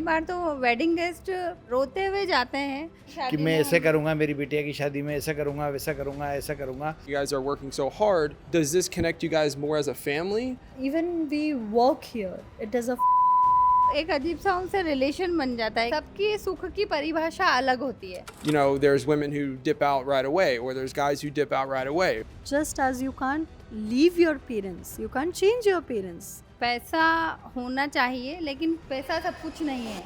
बार तो wedding guest रोते हुए जाते हैं कि शादी मैं में ऐसे हम करूँगा, मेरी बिटिया की शादी में ऐसा करूँगा, वैसा करूँगा, ऐसा करूँगा। You guys are working so hard. Does this connect you guys more as a family? Even we work here, it is a एक अजीब सा उनसे रिलेशन बन जाता है। सबकी सुख की परिभाषा अलग होती है। You know, there's women who dip out right away, or there's guys who dip out right away. just as you can't leave your parents, you can't change your parents. पैसा होना चाहिए लेकिन पैसा सब कुछ नहीं है।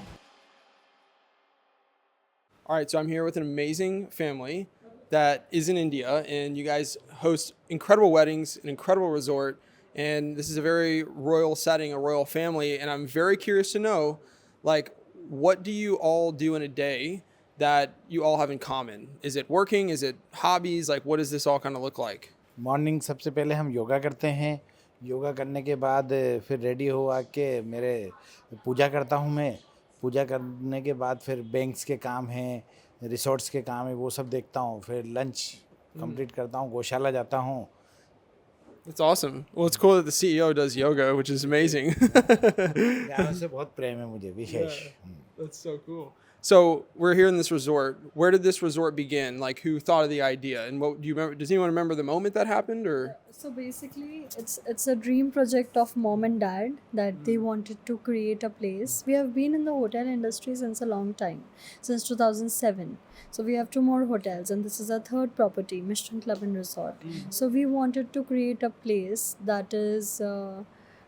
All right, so I'm here with an amazing family that is in India, and you guys host incredible weddings, an incredible resort, and this is a very royal setting, a royal family, and I'm very curious to know, like, what do you all do in a day that you all have in common? Is it working? Is it hobbies? Like, what does this all kind of look like? Morning सबसे पहले हम योगा करते हैं। योगा करने के बाद फिर ready हो आके मेरे पूजा करता हूँ मैं। पूजा करने के बाद फिर बैंक्स के काम हैं, रिसोर्ट्स के काम है, वो सब देखता हूँ। फिर लंच कंप्लीट करता हूँ, गौशाला जाता हूँ। That's awesome. Well, it's cool that the CEO does yoga, which is amazing. गाँव से बहुत प्रेम है मुझे विशेष। That's so cool. So we're here in this resort. Where did this resort begin? Like, who thought of the idea? And what do you remember? Does anyone remember the moment that happened? Or So basically, it's a dream project of mom and dad that they wanted to create a place. We have been in the hotel industry since a long time, since 2007. So we have two more hotels, and this is our third property, Mishran Club and Resort. So we wanted to create a place that is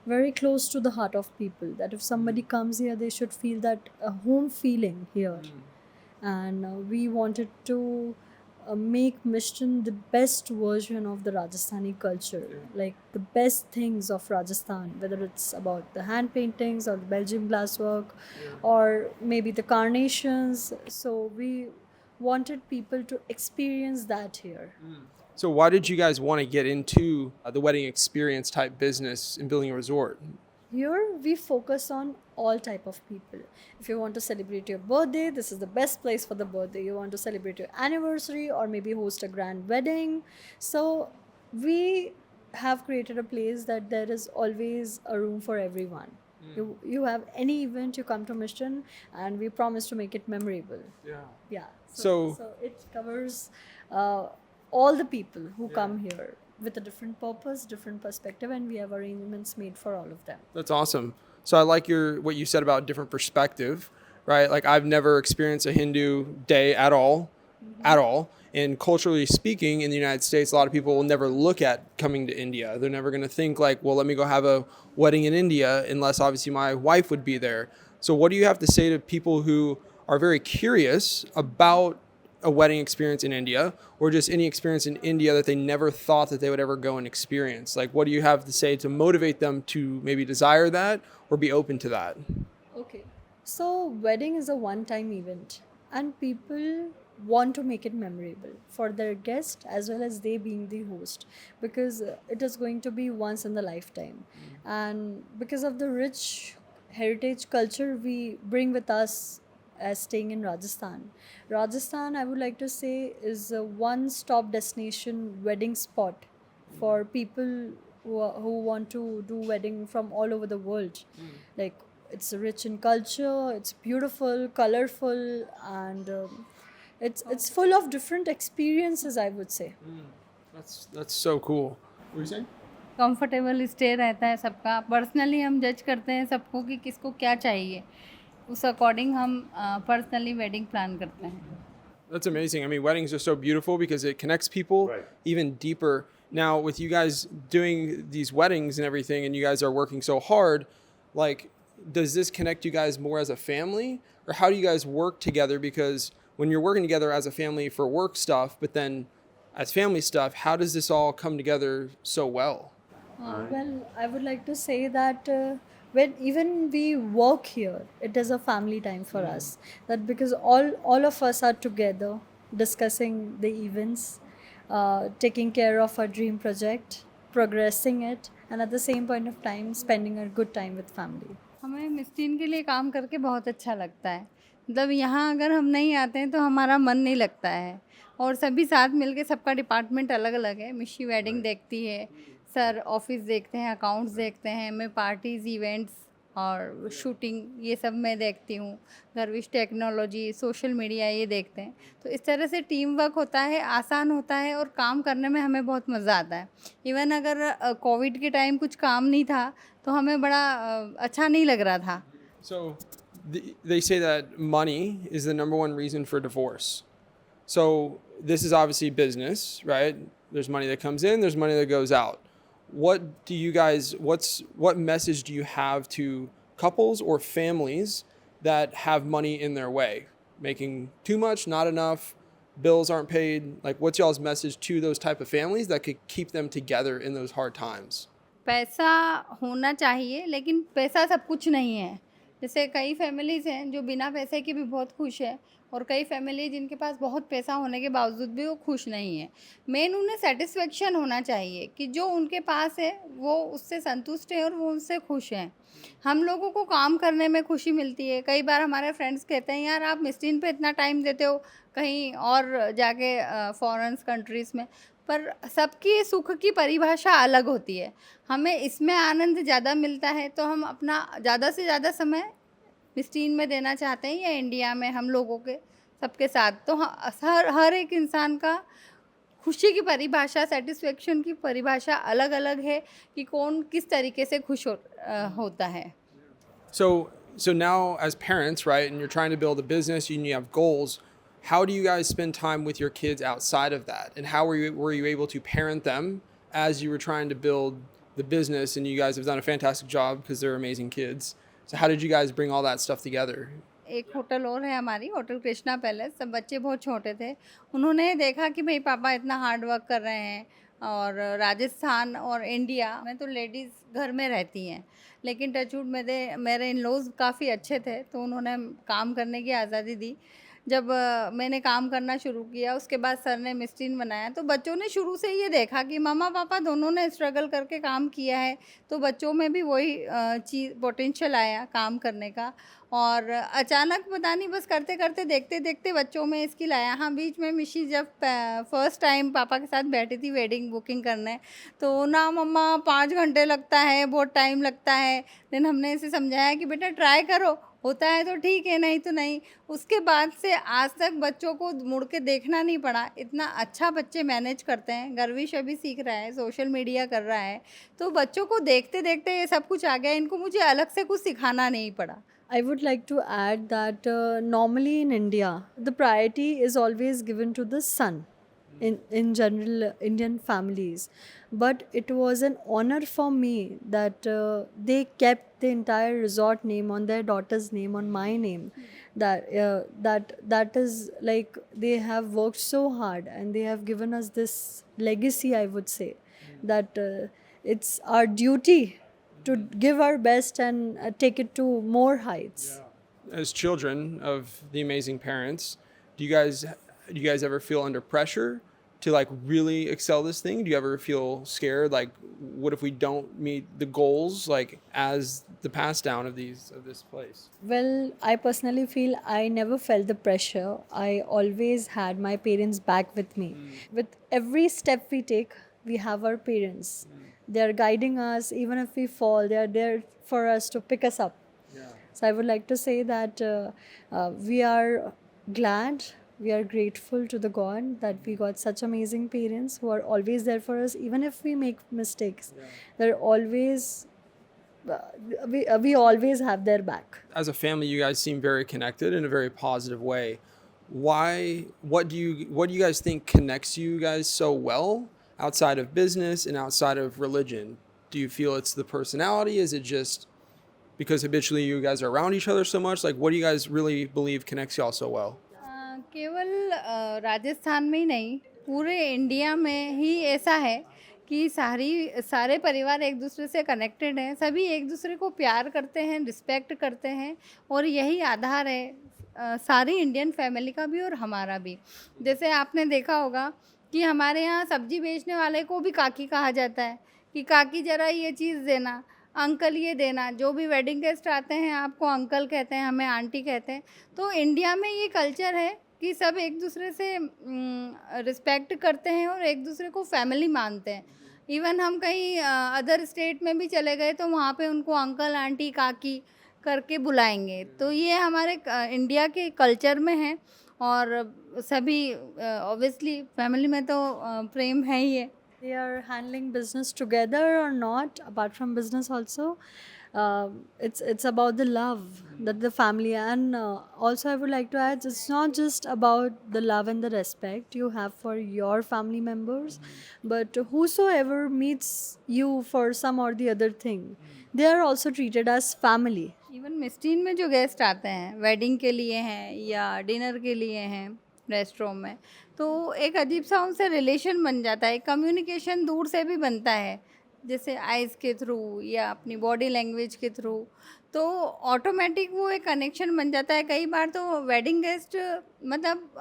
very close to the heart of people. That if somebody comes here, they should feel that home feeling here. And we wanted to make Mishran the best version of the Rajasthani culture, like the best things of Rajasthan, whether it's about the hand paintings or the Belgian glasswork or maybe the carnations. So we wanted people to experience that here. so, why did you guys want to get into the wedding experience type business and building a resort? Here we focus on all type of people. If you want to celebrate your birthday, this is the best place for the birthday. You want to celebrate your anniversary or maybe host a grand wedding. So we have created a place that there is always a room for everyone. You have any event, you come to Mishran, and we promise to make it memorable. Yeah. So- so it covers all the people who come here with a different purpose, different perspective, and we have arrangements made for all of them. That's awesome. So I like what you said about different perspective, right? Like, I've never experienced a Hindu day at all, at all. And culturally speaking, in the United States, a lot of people will never look at coming to India. They're never going to think like, well, let me go have a wedding in India, unless obviously my wife would be there. So what do you have to say to people who are very curious about a wedding experience in India, or just any experience in India that they never thought that they would ever go and experience? Like, what do you have to say to motivate them to maybe desire that or be open to that? Okay. So wedding is a one-time event, and people want to make it memorable for their guest as well as they being the host, because it is going to be once in the lifetime. And because of the rich heritage culture we bring with us as staying in Rajasthan. Rajasthan, I would like to say, is a one-stop destination wedding spot for people who want to do wedding from all over the world. Like, it's rich in culture, it's beautiful, colorful, and it's full of different experiences, I would say. That's so cool. What were you saying? Comfortable stay रहता है सबका। Personally हम जज करते हैं सबको कि किसको क्या चाहिए, उस अकॉर्डिंग हम पर्सनली वेडिंग प्लान करते हैं। That's amazing. I mean, weddings are so beautiful because it connects people even deeper. Now, with you guys doing these weddings and everything, and you guys are working so hard, like, does this connect you guys more as a family? Or how do you guys work together? Because when you're working together as a family for work stuff, but then as family stuff, how does this all come together so well? Well, I would like to say that when even we work here, it is a family time for us. That because all of us are together discussing the events, taking care of our dream project, progressing it, and at the same point of time spending a good time with family. हमें मिस्टीन के लिए काम करके बहुत अच्छा लगता है। मतलब यहाँ अगर हम नहीं आते हैं तो हमारा मन नहीं लगता है, और सभी साथ मिलके, सबका डिपार्टमेंट अलग अलग है। मिशी वेडिंग देखती है, सर ऑफिस देखते हैं, अकाउंट्स देखते हैं, मैं पार्टीज़ इवेंट्स और शूटिंग ये सब मैं देखती हूँ, गर्विश टेक्नोलॉजी, सोशल मीडिया ये देखते हैं। तो इस तरह से टीम वर्क होता है, आसान होता है और काम करने में हमें बहुत मज़ा आता है। इवन अगर कोविड के टाइम कुछ काम नहीं था तो हमें बड़ा अच्छा नहीं लग रहा था। So they say that money is the number one reason for divorce. So this is obviously business, right? There's money that comes in, there's money that goes out. What do you guys what message do you have to couples or families that have money in their way? Making too much, not enough, bills aren't paid. Like what's y'all's message to those type of families that could keep them together in those hard times? पैसा होना चाहिए लेकिन पैसा सब कुछ नहीं है। जैसे कई फैमिलीज़ हैं जो बिना पैसे के भी बहुत खुश है और कई फैमिली जिनके पास बहुत पैसा होने के बावजूद भी वो खुश नहीं है। मेन उन्हें सेटिस्फेक्शन होना चाहिए कि जो उनके पास है वो उससे संतुष्ट है और वो उससे खुश हैं। हम लोगों को काम करने में खुशी मिलती है। कई बार हमारे फ्रेंड्स कहते हैं यार आप मिस्टीन पे इतना टाइम देते हो कहीं और जाके फॉरेन कंट्रीज़ में, पर सबकी सुख की परिभाषा अलग होती है। हमें इसमें आनंद ज़्यादा मिलता है तो हम अपना ज़्यादा से ज़्यादा समय मिस्टीन में देना चाहते हैं या इंडिया में हम लोगों के सबके साथ। तो हर एक इंसान का खुशी की परिभाषा, सेटिस्फेक्शन की परिभाषा अलग अलग है कि कौन किस तरीके से खुश होता है। So now as parents, right, and you're trying to build a business and you have goals, how do you guys spend time with your kids outside of that? And how were you able to parent them as you were trying to build the business? And you guys have done a fantastic job because they're amazing kids. So how did you guys bring all that stuff together? एक hotel और है हमारी, hotel Krishna palace. सब बच्चे बहुत छोटे थे, उन्होंने देखा कि भाई पापा इतना हार्ड वर्क कर रहे हैं और राजस्थान और इंडिया में तो लेडीज़ घर में रहती हैं, लेकिन टचवुड मेरे इन लॉज काफ़ी अच्छे थे तो उन्होंने काम करने की आज़ादी दी। जब मैंने काम करना शुरू किया उसके बाद सर ने मिस्टीन बनाया तो बच्चों ने शुरू से ये देखा कि मम्मा पापा दोनों ने स्ट्रगल करके काम किया है, तो बच्चों में भी वही चीज़ पोटेंशियल आया काम करने का। और अचानक पता नहीं बस करते करते देखते देखते बच्चों में स्किल आया। हाँ, बीच में मिशी जब फर्स्ट टाइम पापा के साथ बैठी थी वेडिंग बुकिंग करने तो ना मम्मा 5 घंटे लगता है, बहुत टाइम लगता है। देन हमने इसे समझाया कि बेटा ट्राई करो, होता है तो ठीक है, नहीं तो नहीं। उसके बाद से आज तक बच्चों को मुड़ के देखना नहीं पड़ा, इतना अच्छा बच्चे मैनेज करते हैं। गर्विश अभी सीख रहा है, सोशल मीडिया कर रहा है, तो बच्चों को देखते देखते ये सब कुछ आ गया, इनको मुझे अलग से कुछ सिखाना नहीं पड़ा। I would like to add that normally in India, the priority is always given to the son in general Indian families. But it was an honor for me that they kept the entire resort name on their daughter's name, on my name. That is like they have worked so hard and they have given us this legacy, I would say, that it's our duty to give our best and take it to more heights. As children of the amazing parents, do you guys ever feel under pressure to like really excel this thing? Do you ever feel scared, like what if we don't meet the goals, like as the pass down of this place? Well, I personally feel I never felt the pressure. I always had my parents back with me. With every step we take, we have our parents. They are guiding us. Even if we fall, they are there for us to pick us up. So I would like to say that we are glad, we are grateful to the God that we got such amazing parents who are always there for us. Even if we make mistakes, they're always we always have their back. As a family, you guys seem very connected in a very positive way. What do you guys think connects you guys so well outside of business and outside of religion? Do you feel it's the personality? Is it just because habitually you guys are around each other so much? Like, what do you guys really believe connects y'all so well? केवल राजस्थान में ही नहीं, पूरे India में ही ऐसा है कि सारे परिवार एक दूसरे से कनेक्टेड हैं, सभी एक दूसरे को प्यार करते हैं, रिस्पेक्ट करते हैं और यही आधार है सारी इंडियन फैमिली का भी और हमारा भी। जैसे आपने देखा होगा कि हमारे यहाँ सब्जी बेचने वाले को भी काकी कहा जाता है कि काकी ज़रा ये चीज़ देना, अंकल ये देना। जो भी वेडिंग गेस्ट आते हैं आपको अंकल कहते हैं, हमें आंटी कहते हैं। तो इंडिया में ये कल्चर है कि सब एक दूसरे से रिस्पेक्ट करते हैं और एक दूसरे को फैमिली मानते हैं। इवन हम कहीं अदर स्टेट में भी चले गए तो वहाँ पे उनको अंकल आंटी काकी करके बुलाएंगे। तो ये हमारे इंडिया के कल्चर में है। और सभी ऑब्वियसली फैमिली में तो प्रेम है ही है। They are handling business together or not, apart from business also. It's about the love that the family, and also I would like to add, it's not just about the love and the respect you have for your family members, but whosoever meets you for some or the other thing, they are also treated as family. Even मिस्टीन में जो guest आते हैं wedding के लिए हैं या dinner के लिए हैं रेस्टोरेंट में, तो एक अजीब सा उनसे रिलेशन बन जाता है, कम्युनिकेशन दूर से भी बनता है, जैसे आइज़ के थ्रू या अपनी बॉडी लैंग्वेज के थ्रू। तो ऑटोमेटिक वो एक कनेक्शन बन जाता है। कई बार तो वेडिंग गेस्ट मतलब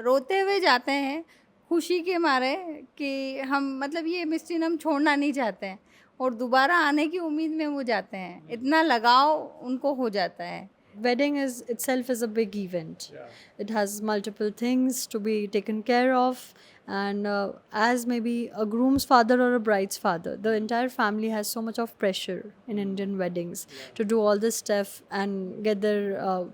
रोते हुए जाते हैं खुशी के मारे कि हम मतलब ये मिस्टीन हम छोड़ना नहीं चाहते हैं, और दोबारा आने की उम्मीद में वो जाते हैं, इतना लगाव उनको हो जाता है। Wedding is itself is a big event. It has multiple things to be taken care of, and as maybe a groom's father or a bride's father, the entire family has so much of pressure in Indian weddings to do all this stuff and get their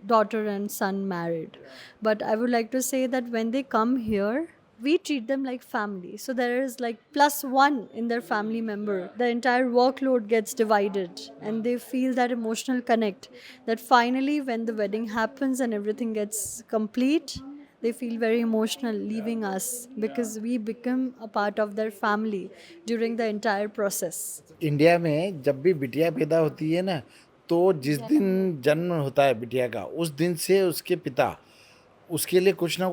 daughter and son married. But I would like to say that when they come here, we treat them like family. So there is like +1 in their family member. The entire workload gets divided, and they feel that emotional connect, that finally when the wedding happens and everything gets complete, they feel very emotional leaving us, because we become a part of their family during the entire process. India में जब भी बिटिया पैदा होती है ना, तो जिस दिन जन्म होता है बिटिया का, उस दिन से उसके पिता उसके लिए कुछ ना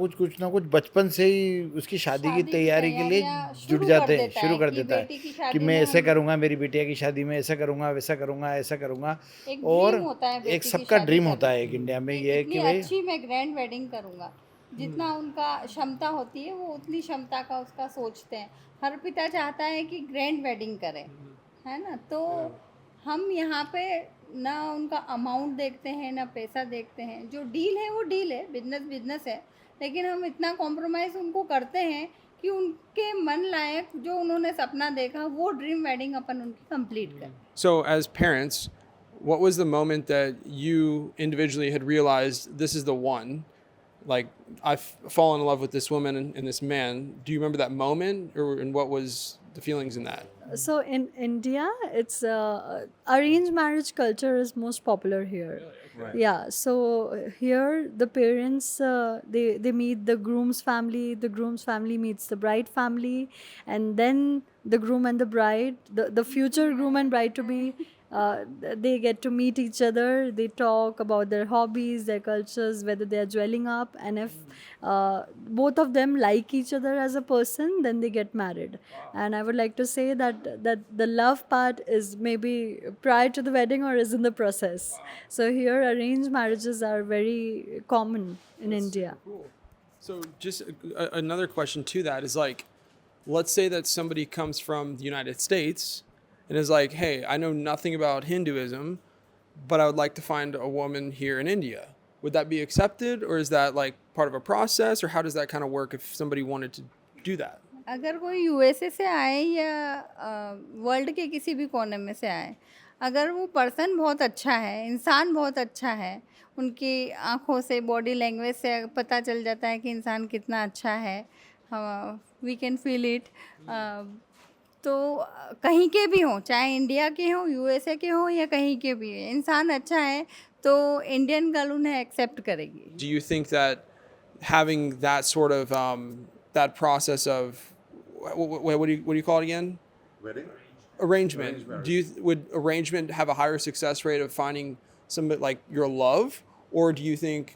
कुछ बचपन से ही उसकी शादी की तैयारी के लिए जुट जाते हैं, शुरू कर देता है कि मैं ऐसे करूँगा, मेरी बिटिया की शादी में ऐसा करूँगा, वैसा करूँगा, ऐसा करूँगा। और एक सबका ड्रीम होता है एक इंडिया में ये कि भाई अच्छी मैं ग्रैंड वेडिंग करूँगा। जितना उनका क्षमता होती है वो उतनी क्षमता का उसका सोचते हैं। हर पिता चाहता है कि ग्रैंड वेडिंग करें, है ना। तो हम यहाँ पे ना उनका अमाउंट देखते हैं ना पैसा देखते हैं, जो डील है वो डील है, बिजनेस बिजनेस है, लेकिन हम इतना कॉम्प्रोमाइज़ उनको करते हैं कि उनके मन लायक जो उन्होंने सपना देखा वो ड्रीम वेडिंग अपन उनकी कंप्लीट करें। So, as parents, what was the moment that you individually had realized this is the one? Like, I've fallen in love with this woman and this man. Do you remember that moment, and what was the feelings in that? So in India, it's arranged marriage culture is most popular here. Right. Yeah. So here the parents they meet the groom's family. The groom's family meets the bride family, and then the groom and the bride, the future groom and bride to be. They get to meet each other. They talk about their hobbies, their cultures, whether they are dwelling up, and if both of them like each other as a person, then they get married. And I would like to say that the love part is maybe prior to the wedding or is in the process. So here, arranged marriages are very common in India. Cool. So, just another question to that is like, let's say that somebody comes from the United States and is like, hey, I know nothing about Hinduism, but I would like to find a woman here in India. Would that be accepted, or is that like part of a process, or how does that kind of work if somebody wanted to do that? अगर कोई USA से आए या world के किसी भी कोने में से आए, अगर वो पर्सन बहुत अच्छा है, इंसान बहुत अच्छा है, उनकी आँखों से बॉडी लैंग्वेज से पता चल जाता है कि इंसान कितना अच्छा है, वी कैन फील इट। तो कहीं के भी हों, चाहे इंडिया के हों, यूएसए के हों या कहीं के भी, इंसान अच्छा है तो इंडियन गर्ल उन्हें एक्सेप्ट करेगी। Do you think that having that sort of that process of what do you call it again? Wedding? Arrangement. Would arrangement have a higher success rate of finding somebody like your love, or do you think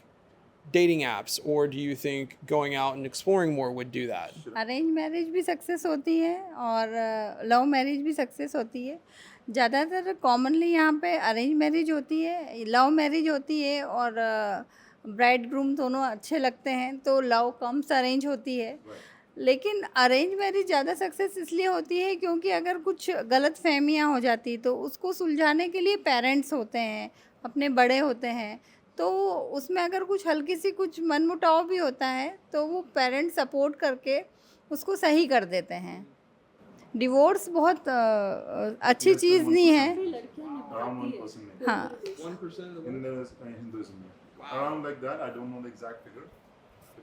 dating apps, or do you think going out and exploring more would do that? Arrange marriage भी success होती है और love marriage भी success होती है। ज़्यादातर commonly यहाँ पे अरेंज मैरिज होती है, लव मैरिज होती है, और ब्राइड ग्रूम दोनों अच्छे लगते हैं तो लव कम्स अरेंज होती है। लेकिन अरेंज मैरिज ज़्यादा सक्सेस इसलिए होती है क्योंकि अगर कुछ गलत फहमियाँ हो जाती तो उसको सुलझाने के लिए पेरेंट्स होते हैं, अपने बड़े होते हैं, तो उसमें अगर कुछ हल्की सी कुछ मनमुटाव भी होता है तो वो पेरेंट्स सपोर्ट करके उसको सही कर देते हैं। डिवोर्स बहुत अच्छी चीज़ नहीं है. Around 1% maybe. हाँ. 1% In the Hinduism. Around like that, I don't know the exact figure.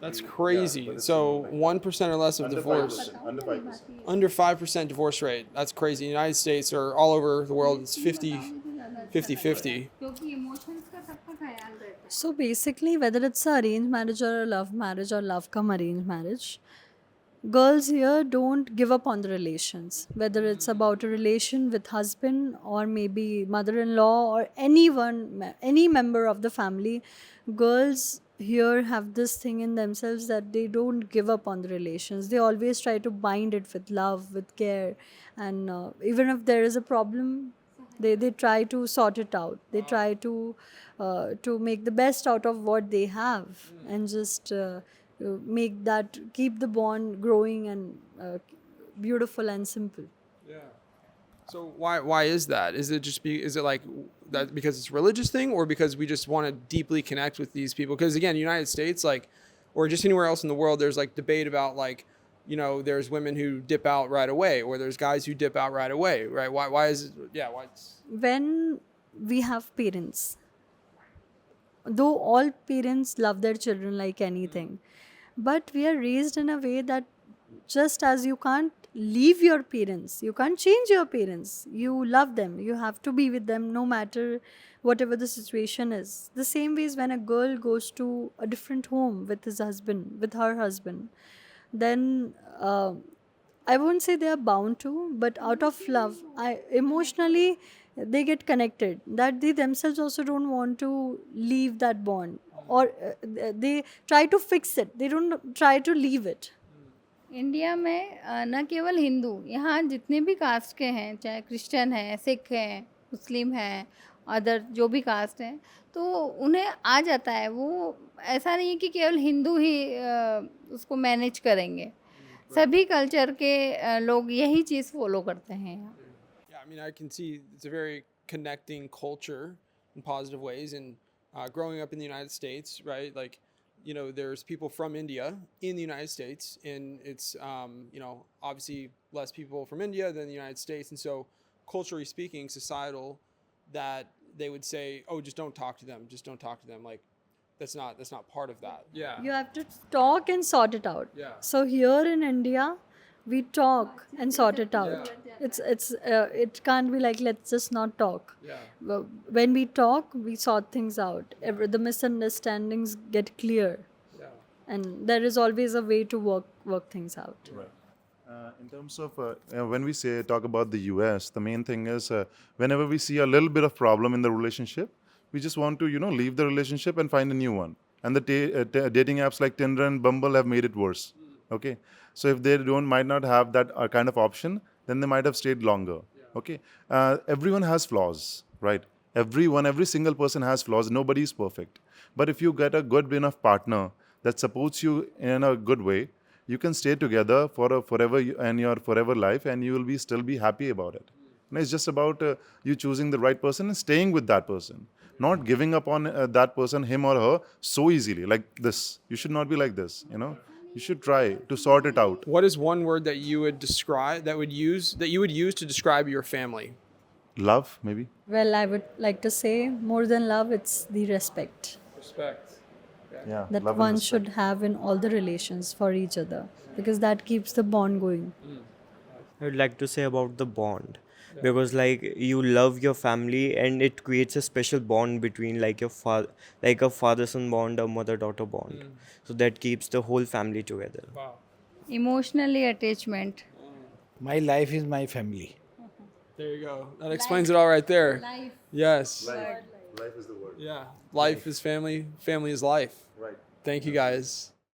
That's Yeah, crazy. but it's So something like 1% or less of Under divorce. 5%. Under 5%. Under 5% divorce rate. That's crazy. The United States or all over the world, it's 50-50. क्योंकि emotions का सबका ख्याल रहता है. So basically, whether it's a arranged marriage or a love marriage or love come arranged marriage, girls here don't give up on the relations. Whether it's about a relation with husband or maybe mother-in-law or anyone, any member of the family, girls here have this thing in themselves that they don't give up on the relations. They always try to bind it with love, with care, and even if there is a problem, they try to sort it out. They try to make the best out of what they have and just make that, keep the bond growing and beautiful and simple. Yeah. So why is that? Is it just is it like that because it's a religious thing, or because we just want to deeply connect with these people? Because again, United States, like, or just anywhere else in the world, there's like debate about like, you know, there's women who dip out right away, or there's guys who dip out right away, right? Why is it? Yeah, why? When we have parents, though all parents love their children like anything, but we are raised in a way that just as you can't leave your parents, you can't change your parents, you love them, you have to be with them no matter whatever the situation is. The same way is when a girl goes to a different home with his husband, with her husband, then I won't say they are bound to, but out of love, emotionally they get connected. That they themselves also don't want to leave that bond, or they try to fix it. They don't try to leave it. India में न केवल हिंदू, यहाँ जितने भी cast के हैं, चाहे Christian हैं, सिख हैं, मुस्लिम हैं, अदर जो भी कास्ट हैं, तो उन्हें आ जाता है. वो ऐसा नहीं है कि केवल हिंदू ही उसको मैनेज करेंगे. सभी कल्चर के लोग यही चीज़ फॉलो करते हैं यहाँ. Yeah, I mean, I can see it's a very connecting culture in positive ways. And growing up in the United States, right? Like, you know, there's people from India in the United States, and it's, you know, obviously less people from India than the United States. And so, culturally speaking, societal, that they would say, oh, just don't talk to them. Just don't talk to them. Like, that's not part of that. Yeah. You have to talk and sort it out. Yeah. So here in India, we talk and sort it out. It can't be like, let's just not talk. Yeah. When we talk, we sort things out. The misunderstandings get clear, Yeah. and there is always a way to work things out. Right. In terms of when we talk about the US, the main thing is whenever we see a little bit of problem in the relationship, we just want to leave the relationship and find a new one. And the dating apps like Tinder and Bumble have made it worse. Okay, so if they might not have that kind of option, then they might have stayed longer. Okay, everyone has flaws, right? Every single person has flaws. Nobody is perfect. But if you get a good enough partner that supports you in a good way, you can stay together for forever and your forever life, and you will still be happy about it. And it's just about you choosing the right person and staying with that person, not giving up on that person, him or her, so easily like this. You should not be like this. You should try to sort it out. What is one word that you would describe that you would use to describe your family? Love, maybe. Well, I would like to say more than love, it's the respect Respect. Yeah. that love and one respect. should have in all the relations for each other, because that keeps the bond going. I would like to say about the bond, because like you love your family and it creates a special bond between like a father-son bond or mother-daughter bond. So that keeps the whole family together. Wow. Emotionally attachment. My life is my family. There you go. That explains it all right there. Life. Yes. Life is the word. Yeah. Life is family. Family is life. Right. Thank you guys.